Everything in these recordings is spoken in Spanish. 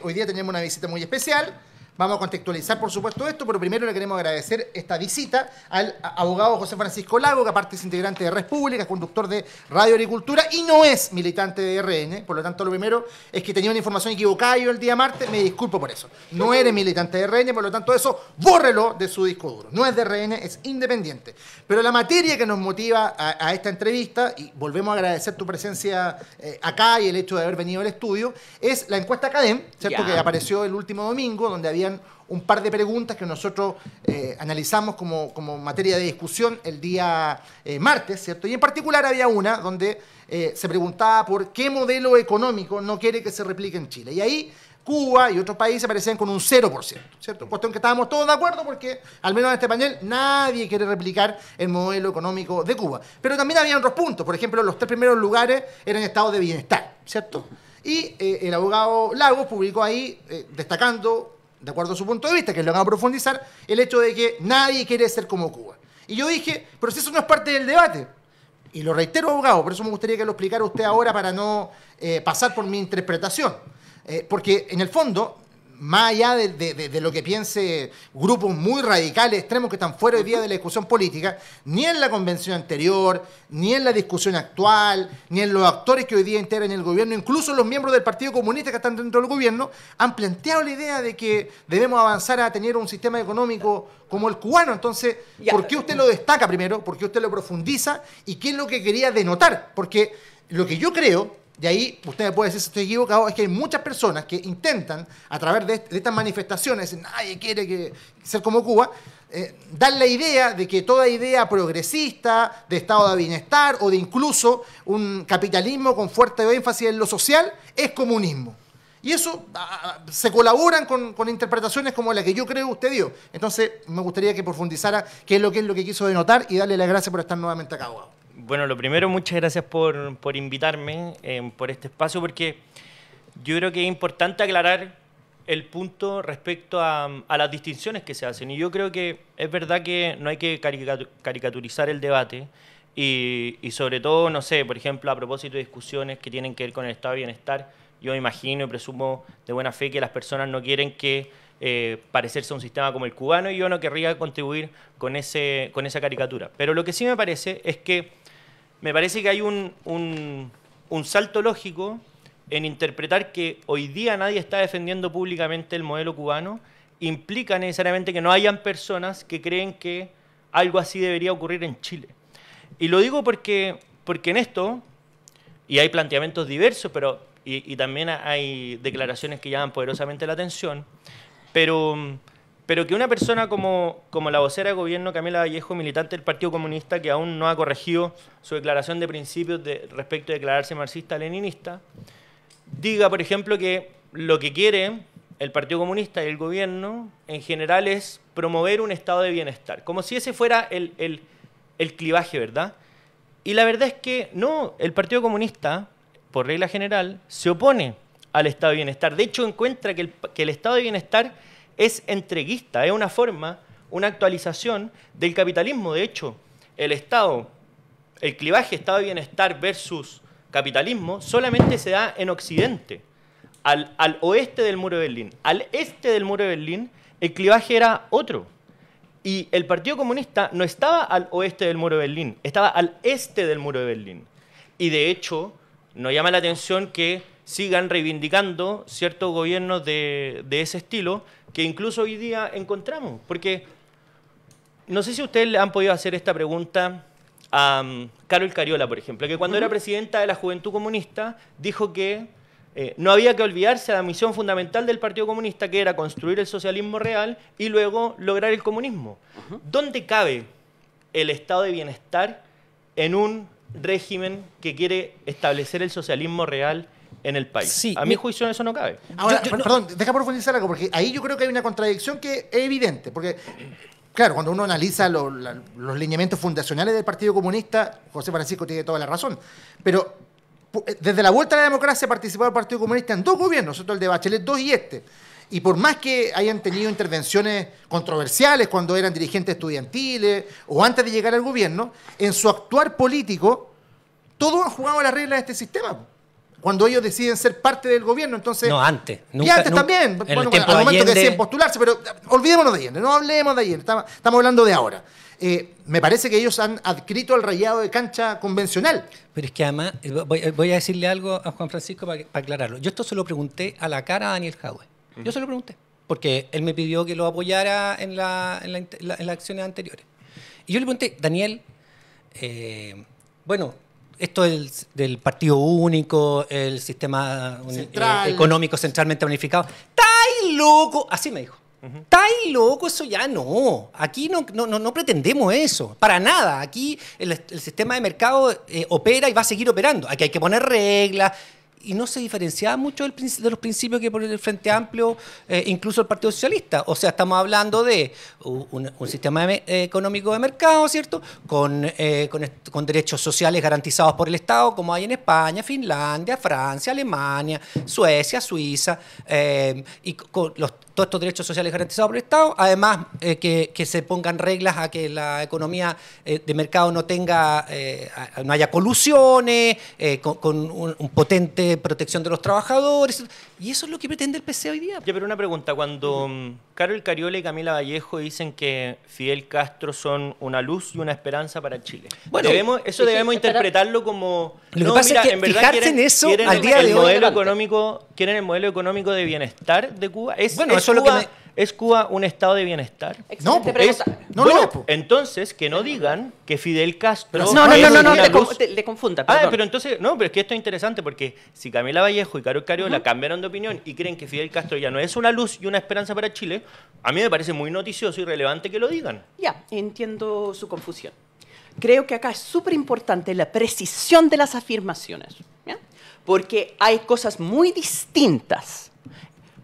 hoy día tenemos una visita muy especial. Vamos a contextualizar, por supuesto, esto, pero primero le queremos agradecer esta visita al abogado José Francisco Lago, que aparte es integrante de Red Pública, conductor de Radio Agricultura y no es militante de RN. Por lo tanto, lo primero es que tenía una información equivocada yo el día martes, me disculpo por eso. No eres militante de RN, por lo tanto, eso bórrelo de su disco duro. No es de RN, es independiente. Pero la materia que nos motiva a esta entrevista, y volvemos a agradecer tu presencia acá y el hecho de haber venido al estudio, es la encuesta Cadem, ¿cierto? Que apareció el último domingo, donde había un par de preguntas que nosotros analizamos como materia de discusión el día martes, ¿cierto? Y en particular había una donde se preguntaba por qué modelo económico no quiere que se replique en Chile. Y ahí Cuba y otros países aparecían con un 0%, ¿cierto? Cuestión que estábamos todos de acuerdo porque, al menos en este panel, nadie quiere replicar el modelo económico de Cuba. Pero también había otros puntos. Por ejemplo, los 3 primeros lugares eran estados de bienestar, ¿cierto? Y el abogado Lagos publicó ahí, destacando, de acuerdo a su punto de vista, que lo van a profundizar, el hecho de que nadie quiere ser como Cuba. Y yo dije, pero si eso no es parte del debate. Y lo reitero, abogado, por eso me gustaría que lo explicara usted ahora para no pasar por mi interpretación. Porque en el fondo, más allá de lo que piense grupos muy radicales, extremos que están fuera hoy día de la discusión política, ni en la convención anterior, ni en la discusión actual, ni en los actores que hoy día integran el gobierno, incluso los miembros del Partido Comunista que están dentro del gobierno, han planteado la idea de que debemos avanzar a tener un sistema económico como el cubano. Entonces, ¿por qué usted lo destaca primero? ¿Por qué usted lo profundiza? ¿Y qué es lo que quería denotar? Porque lo que yo creo, de ahí, usted me puede decir si estoy equivocado, es que hay muchas personas que intentan, a través de estas manifestaciones, nadie quiere ser como Cuba, dar la idea de que toda idea progresista, de estado de bienestar o de incluso un capitalismo con fuerte énfasis en lo social, es comunismo. Y eso se colaboran con interpretaciones como la que yo creo usted dio. Entonces, me gustaría que profundizara qué es lo que quiso denotar y darle las gracias por estar nuevamente acá, abogado. Bueno, lo primero, muchas gracias por invitarme, por este espacio, porque yo creo que es importante aclarar el punto respecto a las distinciones que se hacen. Y yo creo que es verdad que no hay que caricaturizar el debate y sobre todo, no sé, por ejemplo, a propósito de discusiones que tienen que ver con el estado de bienestar, yo imagino y presumo de buena fe que las personas no quieren que parecerse a un sistema como el cubano y yo no querría contribuir con esa caricatura. Pero lo que sí me parece es que que hay un salto lógico en interpretar que hoy día nadie está defendiendo públicamente el modelo cubano, implica necesariamente que no hayan personas que creen que algo así debería ocurrir en Chile. Y lo digo porque en esto, y hay planteamientos diversos, y también hay declaraciones que llaman poderosamente la atención, pero que una persona como la vocera de gobierno, Camila Vallejo, militante del Partido Comunista, que aún no ha corregido su declaración de principios respecto de declararse marxista-leninista, diga, por ejemplo, que lo que quiere el Partido Comunista y el gobierno en general es promover un estado de bienestar, como si ese fuera el clivaje, ¿verdad? Y la verdad es que no, el Partido Comunista, por regla general, se opone al estado de bienestar. De hecho, encuentra que el estado de bienestar es entreguista, es una forma, una actualización del capitalismo. De hecho, el clivaje estado de bienestar versus capitalismo solamente se da en Occidente, al oeste del muro de Berlín. Al este del muro de Berlín, el clivaje era otro. Y el Partido Comunista no estaba al oeste del muro de Berlín, estaba al este del muro de Berlín. Y de hecho, nos llama la atención que sigan reivindicando ciertos gobiernos de ese estilo que incluso hoy día encontramos. Porque no sé si ustedes le han podido hacer esta pregunta a Carol Cariola, por ejemplo, que cuando era presidenta de la Juventud Comunista dijo que no había que olvidarse de la misión fundamental del Partido Comunista, que era construir el socialismo real y luego lograr el comunismo. ¿Dónde cabe el estado de bienestar en un régimen que quiere establecer el socialismo real en el país? Sí, a mi juicio eso no cabe. Ahora, perdón, deja profundizar algo, porque ahí yo creo que hay una contradicción que es evidente, porque, claro, cuando uno analiza los lineamientos fundacionales del Partido Comunista, José Francisco tiene toda la razón, pero desde la vuelta a la democracia participó el Partido Comunista en 2 gobiernos, ¿cierto? El de Bachelet 2 y este. Y por más que hayan tenido intervenciones controversiales cuando eran dirigentes estudiantiles o antes de llegar al gobierno, en su actuar político, todos han jugado las reglas de este sistema. cuando ellos deciden ser parte del gobierno. Entonces, no, antes. Y antes también, bueno, al momento que deciden postularse, pero olvidémonos de Allende, no hablemos de Allende, estamos hablando de ahora. Me parece que ellos han adscrito al rayado de cancha convencional. Pero es que además, voy a decirle algo a Juan Francisco para aclararlo. Yo esto se lo pregunté a la cara a Daniel Jadwe. Yo se lo pregunté, porque él me pidió que lo apoyara en las acciones anteriores. Y yo le pregunté, Daniel, bueno, esto del partido único, el sistema económico centralmente planificado, ¡estáis loco! Así me dijo. ¡Estáis loco! Eso ya no. Aquí no pretendemos eso. Para nada. Aquí el sistema de mercado opera y va a seguir operando. Aquí hay que poner reglas. Y no se diferenciaba mucho de los principios que por el Frente Amplio, incluso el Partido Socialista. O sea, estamos hablando de un sistema económico de mercado, ¿cierto? Con derechos sociales garantizados por el Estado, como hay en España, Finlandia, Francia, Alemania, Suecia, Suiza, y con todos estos derechos sociales garantizados por el Estado. Además, que se pongan reglas a que la economía de mercado no haya colusiones, con un potente protección de los trabajadores, y eso es lo que pretende el PC hoy día. Ya, pero una pregunta, cuando Carol Cariola y Camila Vallejo dicen que Fidel Castro son una luz y una esperanza para Chile, bueno, debemos interpretarlo como... Lo que pasa es que en verdad fijarse en eso al día de hoy... ¿Quieren el modelo económico de bienestar de Cuba? ¿Es Cuba un estado de bienestar? No, entonces que no digan que Fidel Castro... No, le confunda. Pero entonces, pero es que esto es interesante porque si Camila Vallejo y Carol Cariola cambiaron de opinión y creen que Fidel Castro ya no es una luz y una esperanza para Chile, a mí me parece muy noticioso y relevante que lo digan. Ya, entiendo su confusión. Creo que acá es súper importante la precisión de las afirmaciones, ¿ya? Porque hay cosas muy distintas.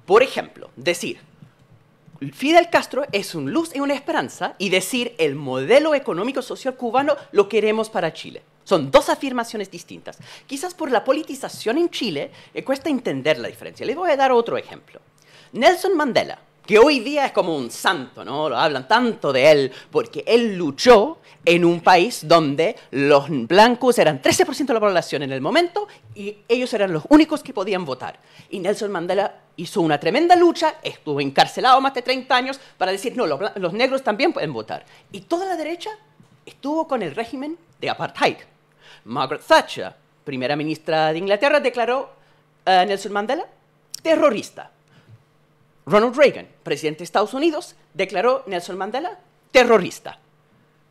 Por ejemplo, decir Fidel Castro es una luz y una esperanza, y decir el modelo económico social cubano lo queremos para Chile. Son dos afirmaciones distintas. Quizás por la politización en Chile cuesta entender la diferencia. Les voy a dar otro ejemplo. Nelson Mandela, que hoy día es como un santo, ¿no? Lo hablan tanto de él porque él luchó en un país donde los blancos eran 13% de la población en el momento y ellos eran los únicos que podían votar. Y Nelson Mandela hizo una tremenda lucha, estuvo encarcelado más de 30 años para decir, no, los negros también pueden votar. Y toda la derecha estuvo con el régimen de apartheid. Margaret Thatcher, primera ministra de Inglaterra, declaró a Nelson Mandela terrorista. Ronald Reagan, presidente de Estados Unidos, declaró a Nelson Mandela terrorista.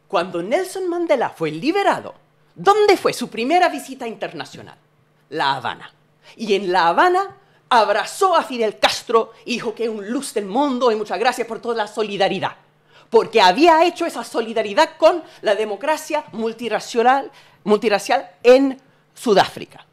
Cuando Nelson Mandela fue liberado, ¿dónde fue su primera visita internacional? La Habana. Y en La Habana abrazó a Fidel Castro y dijo que es un luz del mundo y muchas gracias por toda la solidaridad. Porque había hecho esa solidaridad con la democracia multirracial en Sudáfrica.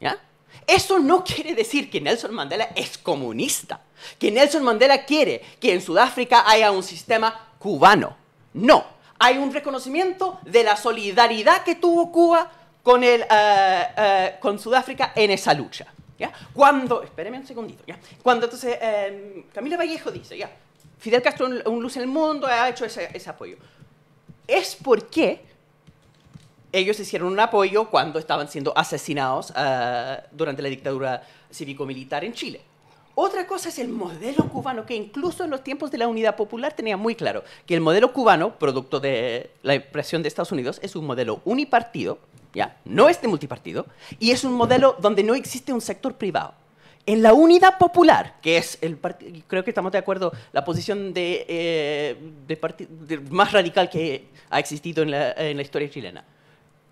¿Ya? Eso no quiere decir que Nelson Mandela es comunista, que Nelson Mandela quiere que en Sudáfrica haya un sistema cubano. No. Hay un reconocimiento de la solidaridad que tuvo Cuba con Sudáfrica en esa lucha. ¿Ya? Espéreme un segundito. ¿Ya? Cuando entonces Camila Vallejo dice, ya, Fidel Castro un luz en el mundo, ha hecho ese apoyo. Es porque ellos hicieron un apoyo cuando estaban siendo asesinados durante la dictadura cívico-militar en Chile. Otra cosa es el modelo cubano, que incluso en los tiempos de la Unidad Popular tenía muy claro que el modelo cubano, producto de la presión de Estados Unidos, es un modelo unipartido, ¿ya? No es de multipartido, y es un modelo donde no existe un sector privado. En la Unidad Popular, que es creo que estamos de acuerdo, la posición más radical que ha existido en la historia chilena,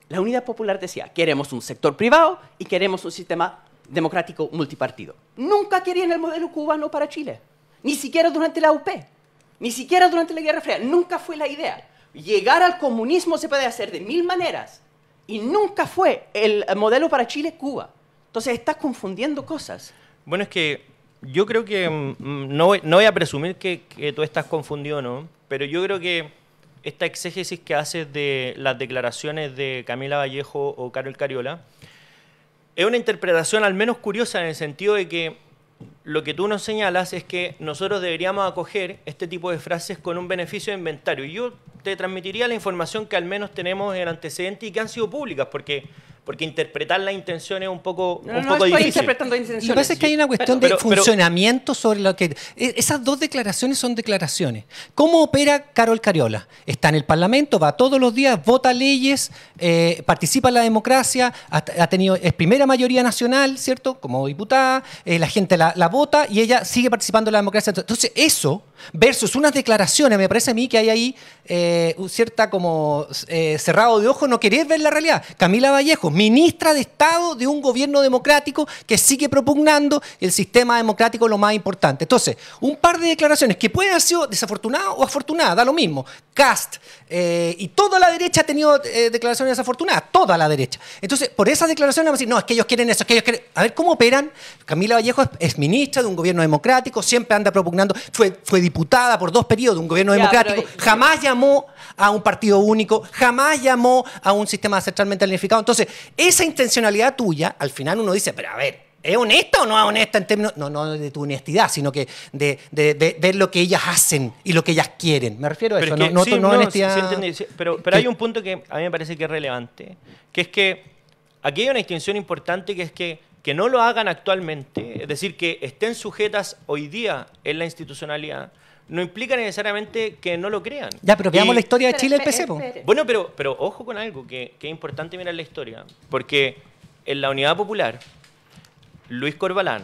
la Unidad Popular decía, queremos un sector privado y queremos un sistema democrático multipartido. Nunca querían el modelo cubano para Chile, ni siquiera durante la UP, ni siquiera durante la Guerra Fría. Nunca fue la idea. Llegar al comunismo se puede hacer de 1000 maneras, y nunca fue el modelo para Chile Cuba. Entonces estás confundiendo cosas. Bueno, es que yo creo que no voy a presumir que tú estás confundido, ¿no? Pero yo creo que esta exégesis que haces de las declaraciones de Camila Vallejo o Carol Cariola es una interpretación al menos curiosa, en el sentido de que lo que tú nos señalas es que nosotros deberíamos acoger este tipo de frases con un beneficio de inventario. Y yo te transmitiría la información que al menos tenemos en antecedentes y que han sido públicas, porque porque interpretar las intenciones es un poco No difícil. estoy interpretando Lo que intenciones. pasa es que hay una cuestión Pero- de funcionamiento sobre lo que... Esas dos declaraciones son declaraciones. ¿Cómo opera Carol Cariola? Está en el Parlamento, va todos los días, vota leyes, participa en la democracia, es primera mayoría nacional, ¿cierto? Como diputada, la gente la vota y ella sigue participando en la democracia. Entonces eso versus unas declaraciones, me parece a mí que hay ahí cierta como cerrado de ojos, no querer ver la realidad. Camila Vallejo, ministra de Estado de un gobierno democrático que sigue propugnando el sistema democrático lo más importante. Entonces, un par de declaraciones que pueden haber sido desafortunadas o afortunadas, da lo mismo. Cast y toda la derecha ha tenido declaraciones desafortunadas, toda la derecha. Entonces, por esas declaraciones vamos a decir, no, es que ellos quieren eso, es que ellos quieren... A ver, ¿cómo operan? Camila Vallejo es ministra de un gobierno democrático, siempre anda propugnando, fue diputada por 2 periodos de un gobierno democrático, jamás llamó a un partido único, jamás llamó a un sistema centralmente planificado. Entonces, esa intencionalidad tuya, al final uno dice, pero a ver, ¿es honesta o no es honesta en términos, no de tu honestidad, sino que de ver lo que ellas hacen y lo que ellas quieren? Me refiero a eso, Pero es no que- sí, honestidad. sí entendí, sí, pero hay un punto que a mí me parece que es relevante, que es que aquí hay una distinción importante, que es que no lo hagan actualmente, es decir, que estén sujetas hoy día en la institucionalidad, no implica necesariamente que no lo crean. Ya, pero veamos Y- la historia de Chile del PC. po. Bueno, pero ojo con algo, que es importante mirar la historia, porque en la Unidad Popular, Luis Corbalán,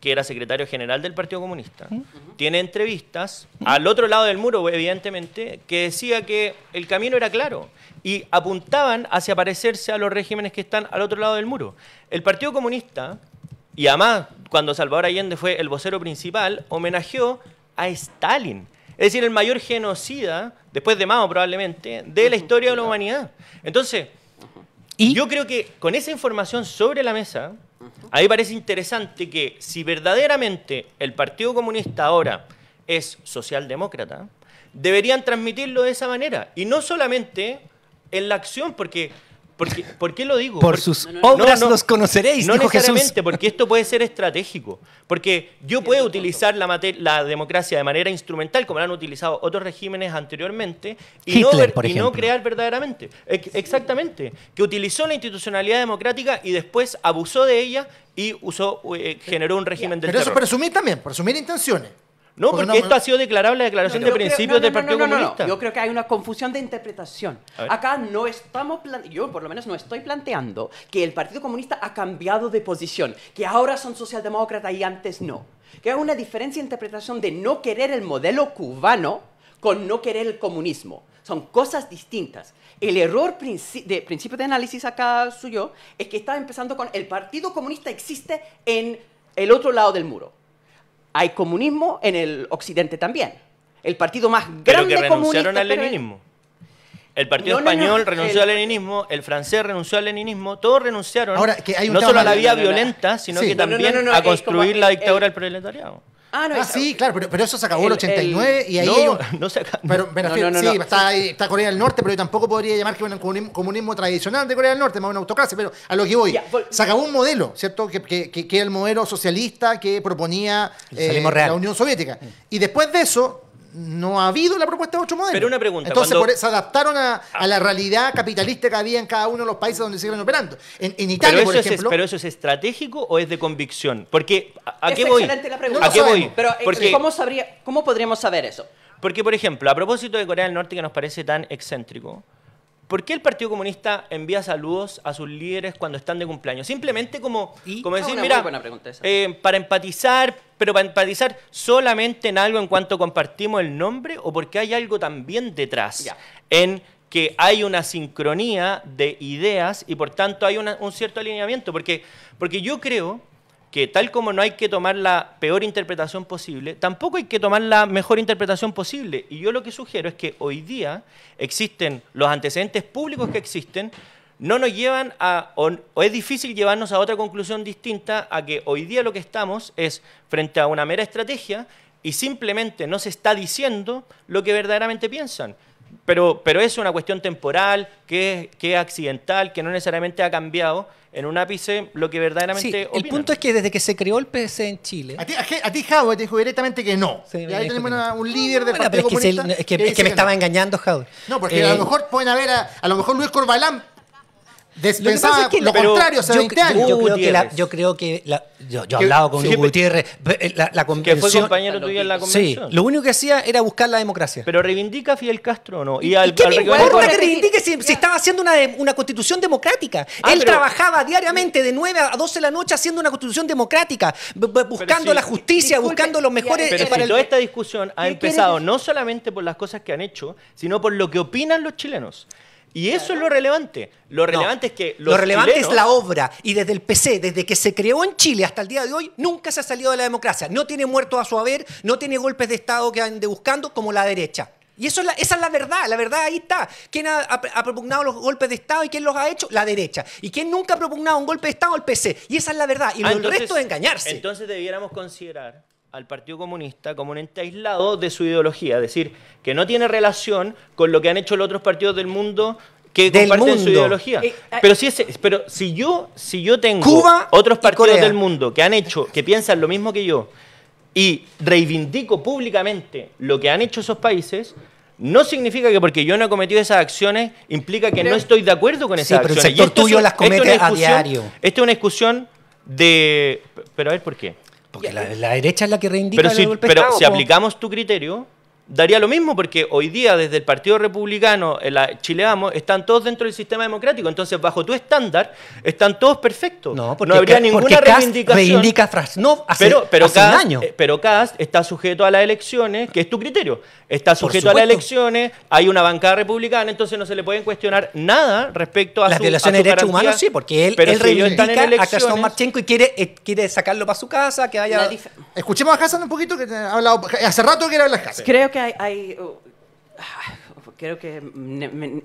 que era secretario general del Partido Comunista, tiene entrevistas al otro lado del muro, evidentemente, que decía que el camino era claro y apuntaban hacia parecerse a los regímenes que están al otro lado del muro. El Partido Comunista, y además cuando Salvador Allende fue el vocero principal, homenajeó a Stalin, es decir, el mayor genocida, después de Mao probablemente, de la historia de la humanidad. Entonces, yo creo que con esa información sobre la mesa, a mí parece interesante que si verdaderamente el Partido Comunista ahora es socialdemócrata, deberían transmitirlo de esa manera. Y no solamente en la acción, porque ¿por qué lo digo? Por sus obras los conoceréis, No dijo necesariamente, Jesús. porque esto puede ser estratégico. Porque yo puedo utilizar la democracia de manera instrumental, como la han utilizado otros regímenes anteriormente, y Hitler, por no ejemplo. crear verdaderamente. Exactamente. Que utilizó la institucionalidad democrática y después abusó de ella y generó un régimen del Pero eso terror. presumir también, presumir intenciones. No, porque esto ha sido declarable la declaración de principios del Partido Comunista. Yo creo que hay una confusión de interpretación. A ver. Acá no estamos, yo por lo menos no estoy planteando que el Partido Comunista ha cambiado de posición, que ahora son socialdemócratas y antes no. Que hay una diferencia de interpretación de no querer el modelo cubano con no querer el comunismo. Son cosas distintas. El error de principio de análisis acá suyo es que estaba empezando con el Partido Comunista existe en el otro lado del muro. Hay comunismo en el occidente también. El partido más grande Pero que renunciaron comunista, al leninismo. El partido No, español renunció al leninismo, el francés renunció al leninismo, todos renunciaron Ahora, que hay un no tema solo a la más- vía no, no, no. violenta, sino Sí. que No, también es a construir como la dictadura del proletariado. Sí, claro, pero eso se acabó en el 89 y ahí hay un... No se acaba. Pero me refiero, no, sí, no. está Corea del Norte, pero yo tampoco podría llamar que un comunismo tradicional de Corea del Norte, más una autocracia, pero a lo que voy, Ya, se acabó un modelo, ¿cierto? Que era el modelo socialista que proponía socialismo real. la Unión Soviética. Y después de eso, no ha habido la propuesta de otro modelo. Pero una pregunta, Entonces cuando- se adaptaron a la realidad capitalista que había en cada uno de los países donde siguen operando. En Italia, por ejemplo... ¿Pero eso es estratégico o es de convicción? Porque, ¿a Es qué voy? excelente la pregunta. No ¿A qué lo voy? sabemos. Pero Porque, ¿cómo podríamos saber eso? porque, por ejemplo, a propósito de Corea del Norte, que nos parece tan excéntrico, ¿por qué el Partido Comunista envía saludos a sus líderes cuando están de cumpleaños? Simplemente como decir, Una mira, muy buena pregunta esa. para empatizar, pero para empatizar solamente en algo en cuanto compartimos el nombre o porque hay algo también detrás, Ya. en que hay una sincronía de ideas y por tanto hay un cierto alineamiento, porque yo creo que tal como no hay que tomar la peor interpretación posible, tampoco hay que tomar la mejor interpretación posible. Y yo lo que sugiero es que hoy día existen los antecedentes públicos que existen, no nos llevan o es difícil llevarnos a otra conclusión distinta a que hoy día lo que estamos es frente a una mera estrategia y simplemente no se está diciendo lo que verdaderamente piensan. Pero es una cuestión temporal, que es accidental, que no necesariamente ha cambiado en un ápice lo que verdaderamente Sí, el opinan. punto es que desde que se creó el PC en Chile... A ti Jaume te dijo directamente que no. Sí, y me ahí dijo tenemos que no. un líder del Bueno, Partido pero es que, Comunista es que dice me estaba no. engañando, Javier. No, porque a lo mejor pueden haber, a lo mejor Luis Corbalán Pensaba lo contrario hace 20 años. Yo creo que yo he hablado con Hugo Gutiérrez, la convención... Que fue compañero tuyo en la convención. Sí, lo único que hacía era buscar la democracia. Pero reivindica a Fidel Castro o no. ¿Y qué me importa que reivindique si estaba haciendo una constitución democrática? Él trabajaba diariamente de 9 a 12 de la noche haciendo una constitución democrática, buscando la justicia, buscando los mejores... Pero si toda esta discusión ha empezado no solamente por las cosas que han hecho, sino por lo que opinan los chilenos. Y eso es lo relevante. Lo relevante es que lo relevante es la obra. Y desde el PC, desde que se creó en Chile hasta el día de hoy, nunca se ha salido de la democracia. No tiene muertos a su haber, no tiene golpes de Estado que ande buscando como la derecha. Y esa es la verdad ahí está. ¿Quién ha propugnado los golpes de Estado y quién los ha hecho? La derecha. ¿Y quién nunca ha propugnado un golpe de Estado? El PC. Y esa es la verdad. Y el resto es engañarse. Entonces debiéramos considerar al Partido Comunista como un ente aislado de su ideología, es decir, que no tiene relación con lo que han hecho los otros partidos del mundo que comparten su ideología. Pero si yo tengo Cuba otros partidos Corea del mundo que han hecho, que piensan lo mismo que yo, y reivindico públicamente lo que han hecho esos países, no significa que porque yo no he cometido esas acciones implica que no estoy de acuerdo con esas acciones. Pero el sector tuyo las comete a diario. Esta es una discusión de... Pero a ver, ¿por qué? Porque la derecha es la que reivindica el golpe de Pero Estado, si aplicamos tu criterio, daría lo mismo, porque hoy día desde el Partido Republicano, la Chile Vamos, están todos dentro del sistema democrático. Entonces, bajo tu estándar, están todos perfectos. No habría ninguna reivindicación. Reivindica Frasnov hace un año. Pero Kast está sujeto a las elecciones, que es tu criterio. Está sujeto a las elecciones, hay una bancada republicana, entonces no se le pueden cuestionar nada respecto a las violaciones de derechos humanos, sí, porque él reivindica a Krasnov Marchenko y quiere sacarlo para su casa, que haya... Escuchemos a Hassan un poquito, que ha hablado hace rato que era hablar Hassan. Creo que creo que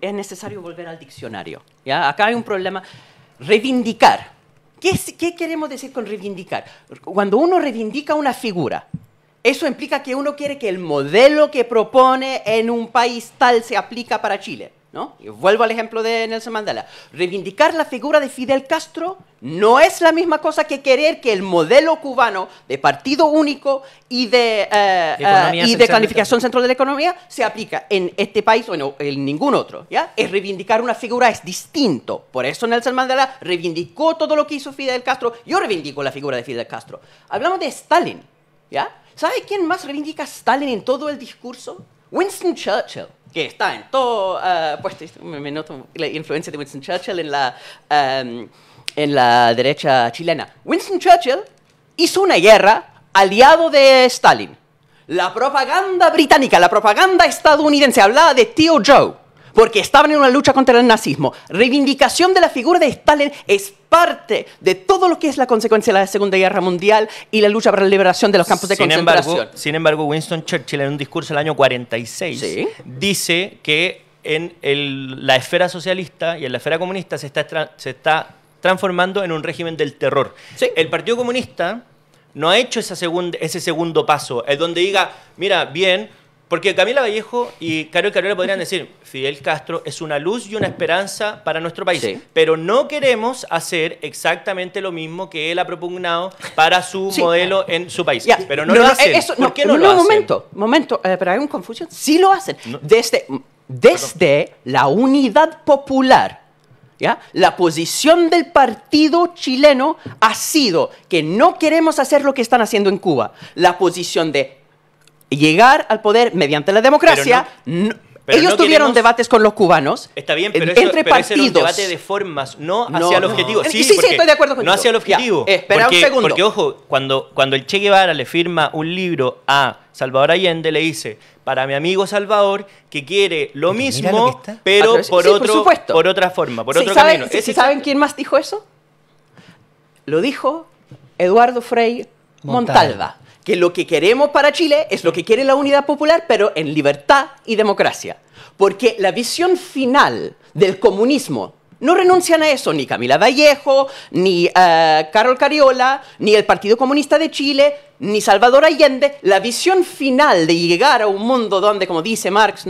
es necesario volver al diccionario. ¿Ya? Acá hay un problema. Reivindicar. ¿Qué queremos decir con reivindicar? Cuando uno reivindica una figura, eso implica que uno quiere que el modelo que propone en un país tal se aplica para Chile, ¿no? Y vuelvo al ejemplo de Nelson Mandela. Reivindicar la figura de Fidel Castro no es la misma cosa que querer que el modelo cubano de partido único y de planificación central de la economía se aplica en este país o en ningún otro. ¿Ya? Es reivindicar una figura, es distinto. Por eso Nelson Mandela reivindicó todo lo que hizo Fidel Castro. Yo reivindico la figura de Fidel Castro. Hablamos de Stalin. ¿Ya? ¿Sabe quién más reivindica a Stalin en todo el discurso? Winston Churchill, que está en todo, me noto la influencia de Winston Churchill en la derecha chilena. Winston Churchill hizo una guerra aliado de Stalin. La propaganda británica, la propaganda estadounidense hablaba de Tío Joe, porque estaban en una lucha contra el nazismo. Reivindicación de la figura de Stalin es parte de todo lo que es la consecuencia de la Segunda Guerra Mundial y la lucha para la liberación de los campos de concentración. Sin embargo, Winston Churchill, en un discurso del año 46, dice que en la esfera socialista y en la esfera comunista se está transformando en un régimen del terror. Sí. El Partido Comunista no ha hecho ese segundo paso, es donde diga, mira, bien... Porque Camila Vallejo y Carol Cariola podrían decir, Fidel Castro es una luz y una esperanza para nuestro país, pero no queremos hacer exactamente lo mismo que él ha propugnado para su modelo en su país. Pero no lo hacen. ¿Por qué no lo hacen? Momento, pero hay una confusión. Sí lo hacen. No. Desde la Unidad Popular, ¿ya? La posición del partido chileno ha sido que no queremos hacer lo que están haciendo en Cuba. La posición de llegar al poder mediante la democracia. Ellos tuvieron debates con los cubanos. Está bien, pero entre partidos. Ese era un debate de formas, no hacia el objetivo. Sí, estoy de acuerdo contigo. No hacia el objetivo. Espera un segundo. Porque, ojo, cuando el Che Guevara le firma un libro a Salvador Allende, le dice, para mi amigo Salvador, que quiere lo mismo, pero por otra forma, por otro camino. ¿Saben quién más dijo eso? Lo dijo Eduardo Frei Montalva. Que lo que queremos para Chile es lo que quiere la Unidad Popular, pero en libertad y democracia. Porque la visión final del comunismo, no renuncian a eso ni Camila Vallejo, ni Carol Cariola, ni el Partido Comunista de Chile, ni Salvador Allende. La visión final de llegar a un mundo donde, como dice Marx,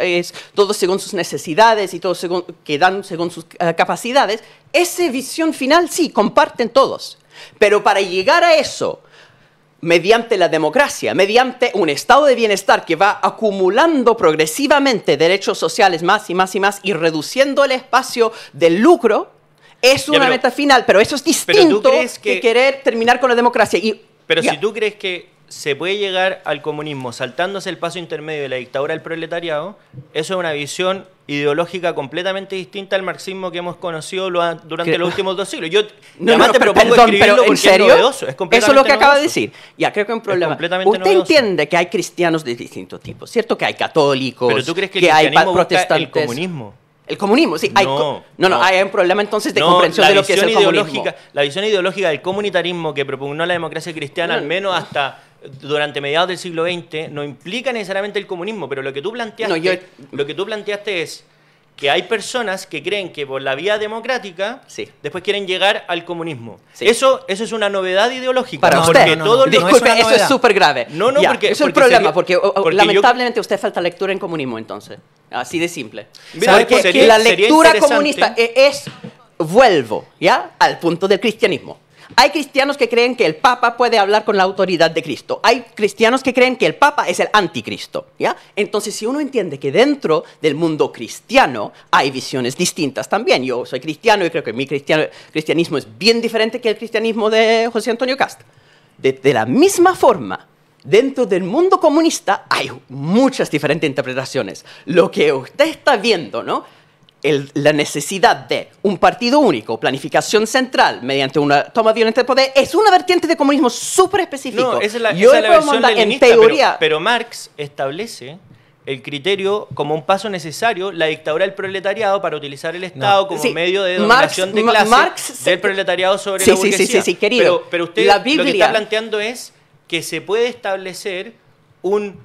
es todo según sus necesidades y todo que dan según sus capacidades, esa visión final sí, comparten todos. Pero para llegar a eso, mediante la democracia, mediante un estado de bienestar que va acumulando progresivamente derechos sociales más y más y más y reduciendo el espacio del lucro, Es una meta final, pero eso es distinto que querer terminar con la democracia. Pero si tú crees que se puede llegar al comunismo saltándose el paso intermedio de la dictadura del proletariado, eso es una visión ideológica completamente distinta al marxismo que hemos conocido durante los últimos 2 siglos. Yo además te propongo escribirlo porque es novedoso. Eso es lo que acaba de decir. Ya, creo que hay un problema. Usted entiende que hay cristianos de distintos tipos, ¿cierto? Que hay católicos, pero tú crees que hay protestantes. El comunismo. El comunismo, sí. Hay un problema entonces de comprensión de lo que es el comunismo. La visión ideológica del comunitarismo que propugnó la democracia cristiana, al menos hasta durante mediados del siglo XX, no implica necesariamente el comunismo, pero lo que tú planteaste es que hay personas que creen que por la vía democrática después quieren llegar al comunismo. Sí. Eso es una novedad ideológica. Para usted. Disculpe, eso es súper grave. Porque eso es el problema, porque lamentablemente usted falta lectura en comunismo, entonces. Así de simple. Porque la lectura comunista vuelvo, ¿ya? Al punto del cristianismo. Hay cristianos que creen que el Papa puede hablar con la autoridad de Cristo. Hay cristianos que creen que el Papa es el anticristo, ¿ya? Entonces, si uno entiende que dentro del mundo cristiano hay visiones distintas también. Yo soy cristiano y creo que mi cristianismo es bien diferente que el cristianismo de José Antonio Cast. De la misma forma, dentro del mundo comunista hay muchas diferentes interpretaciones. Lo que usted está viendo, ¿no? La necesidad de un partido único, planificación central, mediante una toma violenta de poder, es una vertiente de comunismo súper específico. No, esa es la versión leninista, en teoría, pero Marx establece el criterio como un paso necesario, la dictadura del proletariado, para utilizar el Estado como medio de dominación de clase del proletariado sobre la burguesía. Sí, querido. Pero usted lo que está planteando es que se puede establecer un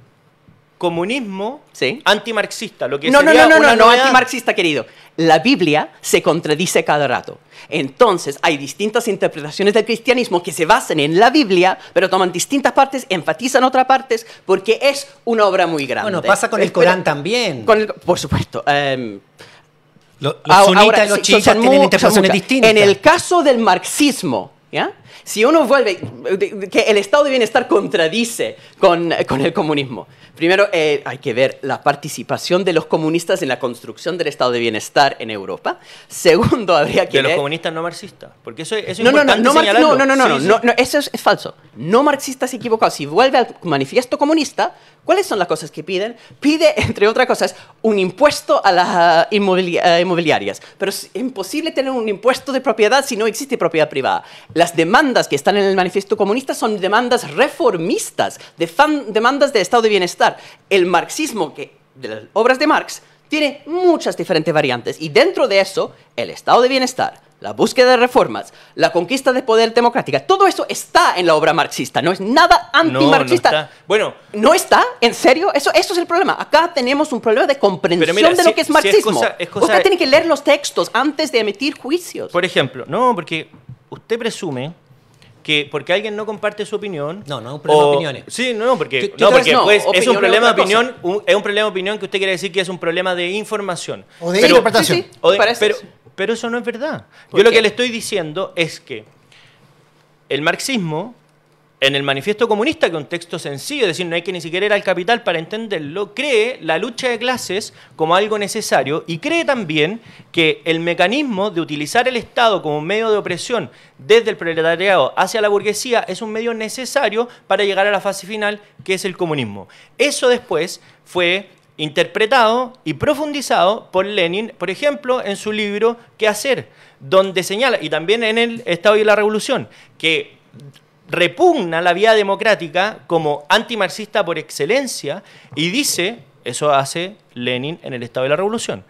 comunismo antimarxista. Lo que no antimarxista, querido. La Biblia se contradice cada rato. Entonces, hay distintas interpretaciones del cristianismo que se basan en la Biblia, pero toman distintas partes, enfatizan otras partes, porque es una obra muy grande. Bueno, pasa con el Corán también. Por supuesto. Los sunitas y los chiitas tienen interpretaciones distintas. En el caso del marxismo, ¿ya? Si uno vuelve, que el estado de bienestar contradice con el comunismo. Primero, hay que ver la participación de los comunistas en la construcción del estado de bienestar en Europa. Segundo, habría que ver... De los comunistas no marxistas, porque eso es importante señalarlo. No, eso es falso. No marxistas equivocados. Si vuelve al manifiesto comunista, ¿cuáles son las cosas que piden? Pide, entre otras cosas, un impuesto a las inmobiliarias. Pero es imposible tener un impuesto de propiedad si no existe propiedad privada. Las demandas que están en el manifiesto comunista son demandas reformistas, demandas de estado de bienestar. El marxismo, de las obras de Marx, tiene muchas diferentes variantes. Y dentro de eso, el estado de bienestar, la búsqueda de reformas, la conquista de poder democrática, todo eso está en la obra marxista. No es nada antimarxista. No está. Bueno, ¿no está? ¿En serio? Eso es el problema. Acá tenemos un problema de comprensión de lo que es marxismo. Usted tiene que leer los textos antes de emitir juicios. Por ejemplo, porque usted presume que porque alguien no comparte su opinión... No es un problema de opiniones. Sí, porque es un problema de opinión, es un problema de opinión que usted quiere decir que es un problema de información. O de interpretación. Pero eso no es verdad. Yo lo que le estoy diciendo es que el marxismo, en el manifiesto comunista, que es un texto sencillo, es decir, no hay que ni siquiera ir al capital para entenderlo, cree la lucha de clases como algo necesario y cree también que el mecanismo de utilizar el Estado como un medio de opresión desde el proletariado hacia la burguesía es un medio necesario para llegar a la fase final, que es el comunismo. Eso después fue interpretado y profundizado por Lenin, por ejemplo, en su libro ¿Qué hacer?, donde señala, y también en el Estado y la Revolución, que repugna la vía democrática como antimarxista por excelencia y dice, eso hace Lenin en el Estado y la Revolución.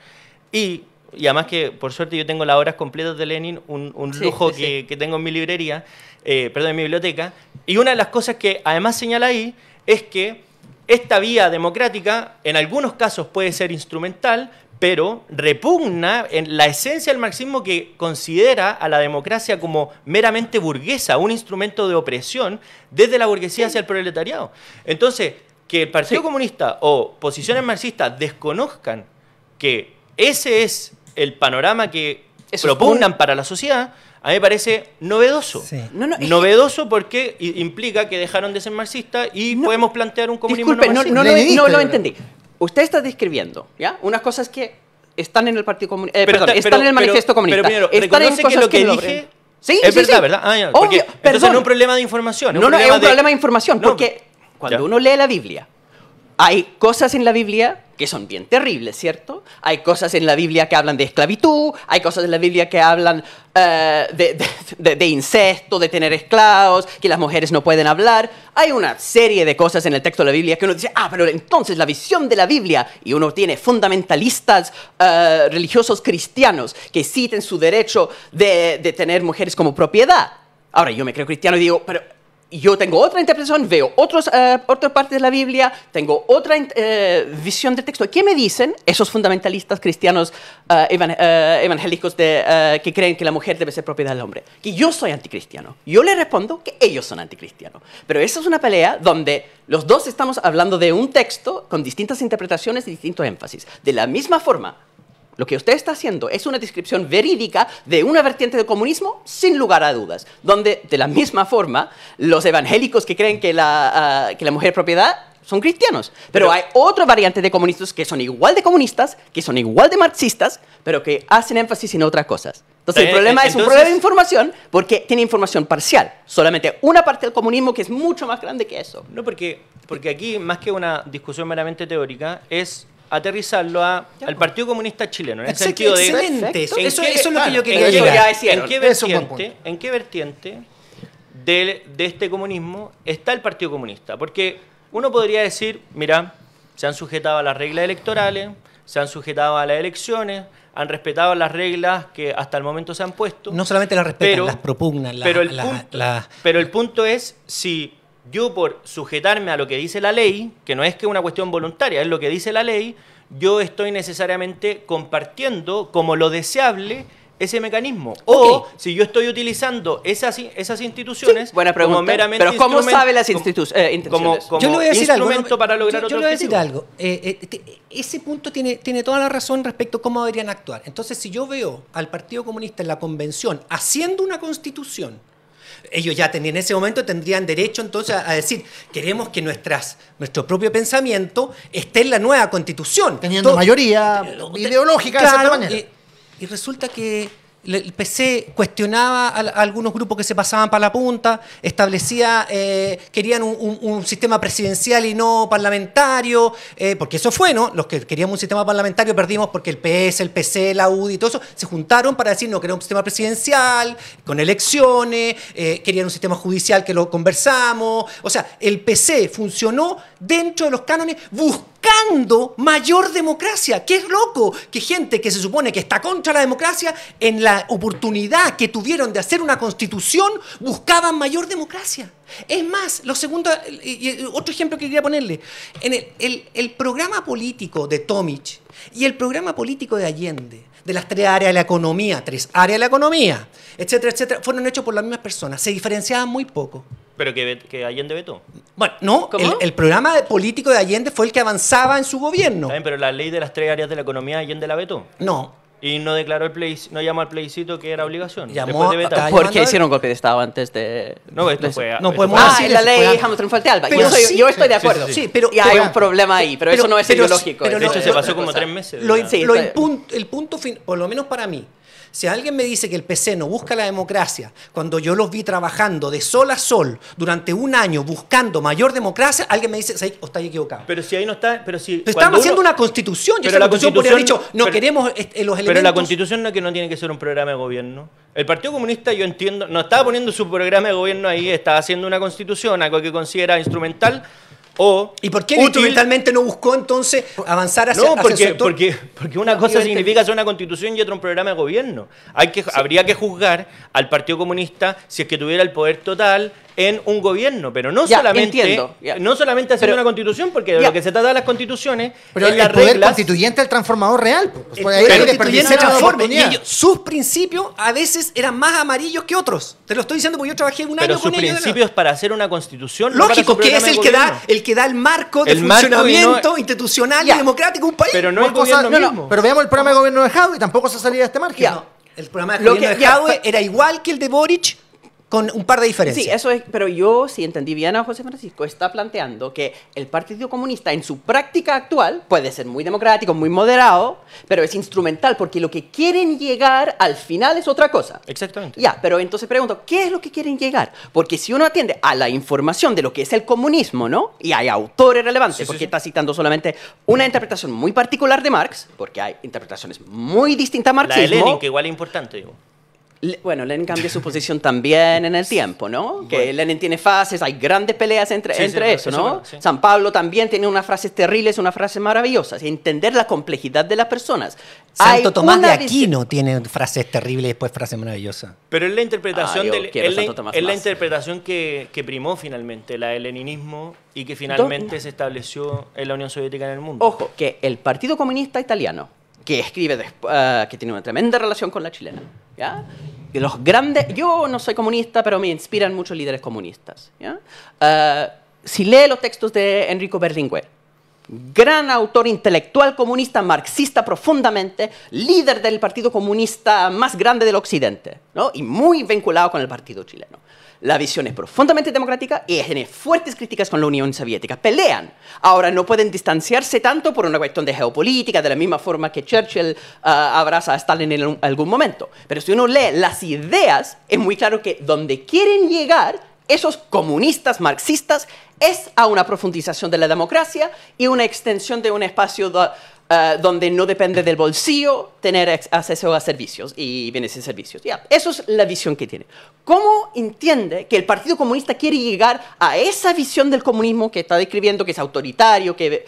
Y además que, por suerte, yo tengo las obras completas de Lenin, un lujo que tengo en mi librería, en mi biblioteca, y una de las cosas que además señala ahí es que esta vía democrática en algunos casos puede ser instrumental, pero repugna en la esencia del marxismo, que considera a la democracia como meramente burguesa, un instrumento de opresión desde la burguesía hacia el proletariado. Entonces, que el Partido Comunista o posiciones marxistas desconozcan que ese es el panorama que propugnan para la sociedad, a mí me parece novedoso. Sí. Novedoso porque implica que dejaron de ser marxistas y podemos plantear un comunismo no marxista. No lo entendí. Usted está describiendo, ¿ya?, unas cosas que están en el Partido Comunista. Están en el Manifiesto Comunista. Pero primero, están en reconoce cosas que lo que no dije sí, es sí, verdad, sí. ¿verdad? Ah, ya, Obvio, porque entonces perdón. no es un problema de información. No, es un problema de información, No, porque cuando ya. uno lee la Biblia, hay cosas en la Biblia que son bien terribles, ¿cierto? Hay cosas en la Biblia que hablan de esclavitud, hay cosas en la Biblia que hablan de incesto, de tener esclavos, que las mujeres no pueden hablar. Hay una serie de cosas en el texto de la Biblia que uno dice, pero entonces la visión de la Biblia, y uno tiene fundamentalistas religiosos cristianos que citen su derecho de tener mujeres como propiedad. Ahora, yo me creo cristiano y digo, pero yo tengo otra interpretación, veo otras partes de la Biblia, tengo otra visión del texto. ¿Qué me dicen esos fundamentalistas cristianos evangélicos que creen que la mujer debe ser propiedad del hombre? Que yo soy anticristiano. Yo les respondo que ellos son anticristianos. Pero esa es una pelea donde los dos estamos hablando de un texto con distintas interpretaciones y distintos énfasis. De la misma forma, lo que usted está haciendo es una descripción verídica de una vertiente del comunismo, sin lugar a dudas, donde, de la misma forma, los evangélicos que creen que la mujer es propiedad son cristianos. Pero hay otra variante de comunistas que son igual de comunistas, que son igual de marxistas, pero que hacen énfasis en otras cosas. Entonces, el problema es un problema de información porque tiene información parcial. Solamente una parte del comunismo que es mucho más grande que eso. No, porque aquí, más que una discusión meramente teórica, es aterrizarlo al Partido Comunista Chileno, en el sentido de... Excelente, eso es lo que yo quería ¿En llegar. ¿En qué vertiente de este comunismo está el Partido Comunista? Porque uno podría decir, mira, se han sujetado a las reglas electorales, se han sujetado a las elecciones, han respetado las reglas que hasta el momento se han puesto. No solamente las respetan, las propugnan. Pero el punto es si yo, por sujetarme a lo que dice la ley, que no es que una cuestión voluntaria, es lo que dice la ley, yo estoy necesariamente compartiendo como lo deseable ese mecanismo. O si yo estoy utilizando esas instituciones buena pregunta, como meramente pero ¿cómo sabe las intenciones? Como yo le voy a decir instrumento para lograr otro objetivo. Yo le voy a decir algo. Ese punto tiene toda la razón respecto a cómo deberían actuar. Entonces, si yo veo al Partido Comunista en la convención haciendo una constitución, ellos ya en ese momento tendrían derecho entonces a decir, queremos que nuestro propio pensamiento esté en la nueva constitución. Teniendo mayoría ideológica de cierta manera. Y resulta que el PC cuestionaba a algunos grupos que se pasaban para la punta, establecía, querían un sistema presidencial y no parlamentario, porque eso fue, ¿no? Los que queríamos un sistema parlamentario perdimos porque el PS, el PC, la UDI y todo eso se juntaron para decir no, queremos un sistema presidencial, con elecciones, querían un sistema judicial que lo conversamos. O sea, el PC funcionó dentro de los cánones buscando mayor democracia. ¡Qué loco! Que gente que se supone que está contra la democracia, en la oportunidad que tuvieron de hacer una constitución, buscaban mayor democracia. Es más, otro ejemplo que quería ponerle, en el programa político de Tomic y el programa político de Allende, de las 3 áreas de la economía, etcétera, etcétera, fueron hechos por las mismas personas, se diferenciaban muy poco. Pero que Allende vetó. Bueno, no, el programa político de Allende fue el que avanzaba en su gobierno. Está bien, pero la ley de las 3 áreas de la economía, Allende la vetó. No. Y no declaró no llamó al plebiscito que era obligación. Llamó después de vetar. Porque hicieron golpe de Estado antes de... No, esto fue... No podemos en la ley Hamilton Fuerte Alba. Yo estoy de acuerdo. Sí, pero hay un problema ahí, pero eso no es ideológico. De hecho, se pasó como 3 meses. El punto fin, por lo menos para mí, si alguien me dice que el PC no busca la democracia, cuando yo los vi trabajando de sol a sol durante un año buscando mayor democracia, alguien me dice, o estáis equivocado. Pero si ahí no está... Pero estamos haciendo una constitución. Pero la constitución podría haber dicho, no queremos los elementos... Pero la constitución no tiene que ser un programa de gobierno. El Partido Comunista, yo entiendo, no estaba poniendo su programa de gobierno ahí, estaba haciendo una constitución, algo que considera instrumental... ¿Y por qué instrumentalmente no buscó entonces avanzar hacia el sector? Porque una cosa significa hacer una constitución y otra un programa de gobierno. Habría que juzgar al Partido Comunista si es que tuviera el poder total en un gobierno, pero no solamente haciendo una constitución, porque de lo que se trata de las constituciones pero es el poder constituyente el transformador real. Sus principios a veces eran más amarillos que otros. Te lo estoy diciendo porque yo trabajé un año con ellos. Pero sus principios para hacer una constitución... Lógico, que es el que da el marco de funcionamiento institucional y democrático de un país. Pero no el gobierno mismo. Pero veamos el programa de gobierno de Jadwe y tampoco se salía de este margen. El programa de gobierno de Jadwe era igual que el de Boric, con un par de diferencias. Sí, eso es, pero yo, si entendí bien a José Francisco, está planteando que el Partido Comunista en su práctica actual puede ser muy democrático, muy moderado, pero es instrumental porque lo que quieren llegar al final es otra cosa. Exactamente. Ya, pero entonces pregunto, ¿qué es lo que quieren llegar? Porque si uno atiende a la información de lo que es el comunismo, ¿no? Y hay autores relevantes, porque está citando solamente una interpretación muy particular de Marx, porque hay interpretaciones muy distintas a marxismo. La de Lenin, que igual es importante, digo. Bueno, Lenin cambia su posición también en el tiempo, ¿no? Que Lenin tiene fases, hay grandes peleas entre eso, ¿no? Sí. San Pablo también tiene unas frases terribles, unas frases maravillosas. Entender la complejidad de las personas. Santo Tomás de Aquino tiene frases terribles y después frases maravillosas. Pero es la interpretación, la interpretación que primó finalmente, la del leninismo, y que finalmente se estableció en la Unión Soviética en el mundo. Ojo, que el Partido Comunista Italiano, que escribe, que tiene una tremenda relación con la chilena, ¿ya? Los grandes, yo no soy comunista, pero me inspiran muchos líderes comunistas, ¿ya? Si lee los textos de Enrico Berlinguer, gran autor intelectual comunista, marxista profundamente, líder del Partido Comunista más grande del Occidente, ¿no? Y muy vinculado con el Partido chileno. La visión es profundamente democrática y tiene fuertes críticas con la Unión Soviética. Pelean. Ahora no pueden distanciarse tanto por una cuestión de geopolítica, de la misma forma que Churchill abraza a Stalin en algún momento. Pero si uno lee las ideas, es muy claro que donde quieren llegar esos comunistas marxistas es a una profundización de la democracia y una extensión de un espacio donde no depende del bolsillo tener acceso a servicios y bienes y servicios. Ya, eso es la visión que tiene. ¿Cómo entiende que el Partido Comunista quiere llegar a esa visión del comunismo que está describiendo, que es autoritario, que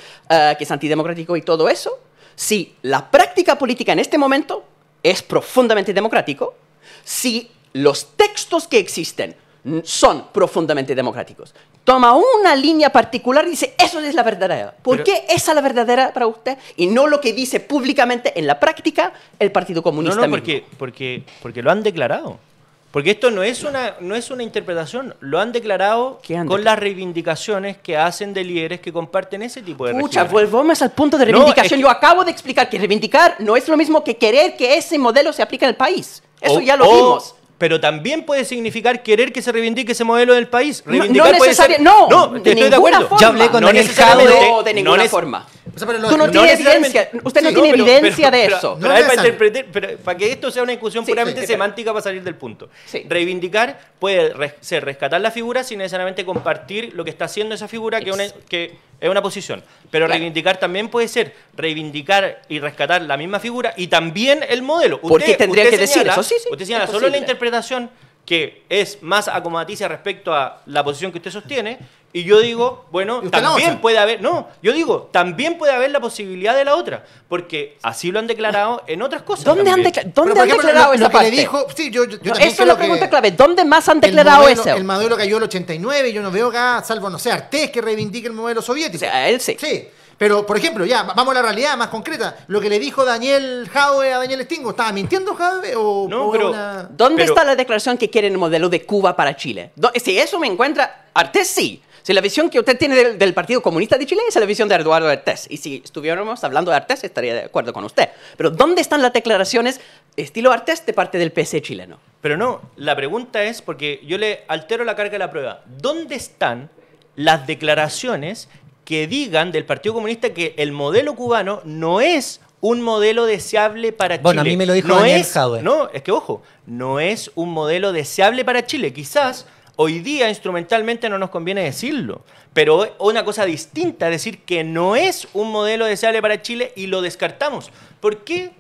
es antidemocrático y todo eso? Si la práctica política en este momento es profundamente democrático, si los textos que existen son profundamente democráticos. Toma una línea particular y dice, eso es la verdadera. ¿Por qué esa es la verdadera para usted? Y no lo que dice públicamente en la práctica el Partido Comunista mismo. Porque lo han declarado. Porque esto no es una interpretación, lo han declarado con las reivindicaciones que hacen de líderes que comparten ese tipo de regiones. Volvamos al punto de reivindicación. Yo acabo de explicar que reivindicar no es lo mismo que querer que ese modelo se aplique en el país. Eso ya lo vimos. Pero también puede signicar querer que se reivindique ese modelo del país. Reivindicar no necesariamente. No, de ninguna forma. Yo hablé con Daniel Jadwe. De ninguna forma. Tú no tienes evidencia. Usted no tiene evidencia de eso. Pero para que esto sea una discusión puramente semántica para salir del punto. Reivindicar puede ser rescatar la figura sin necesariamente compartir lo que está haciendo esa figura, que es una posición. Pero reivindicar también puede ser reivindicar y rescatar la misma figura y también el modelo. Porque tendría que decir eso. Usted señala solo la interpretación que es más acomodaticia respecto a la posición que usted sostiene, y yo digo, bueno, también puede haber, también puede haber la posibilidad de la otra, porque así lo han declarado en otras cosas. ¿Dónde han declarado esa parte? Dijo, sí, yo esa es la pregunta clave. ¿Dónde más han declarado eso? El modelo cayó el 89 y yo no veo acá, salvo, no sé, Artés que reivindique el modelo soviético. O sea, él sí. Sí. Pero, por ejemplo, ya, vamos a la realidad más concreta. Lo que le dijo Daniel Jadwe a Daniel Stingo, ¿estaba mintiendo Jadwe o ¿Dónde está la declaración que quieren el modelo de Cuba para Chile? Si eso me encuentra, Artés sí. Si la visión que usted tiene del Partido Comunista de Chile es la visión de Eduardo Artés. Y si estuviéramos hablando de Artés, estaría de acuerdo con usted. Pero ¿dónde están las declaraciones estilo Artés de parte del PC chileno? Pero no, la pregunta es, porque yo le altero la carga de la prueba, ¿dónde están las declaraciones que digan del Partido Comunista que el modelo cubano no es un modelo deseable para Chile? Bueno, a mí me lo dijo Daniel Jadwe. No, es que ojo, no es un modelo deseable para Chile. Quizás hoy día instrumentalmente no nos conviene decirlo, pero una cosa distinta es decir que no es un modelo deseable para Chile y lo descartamos. ¿Por qué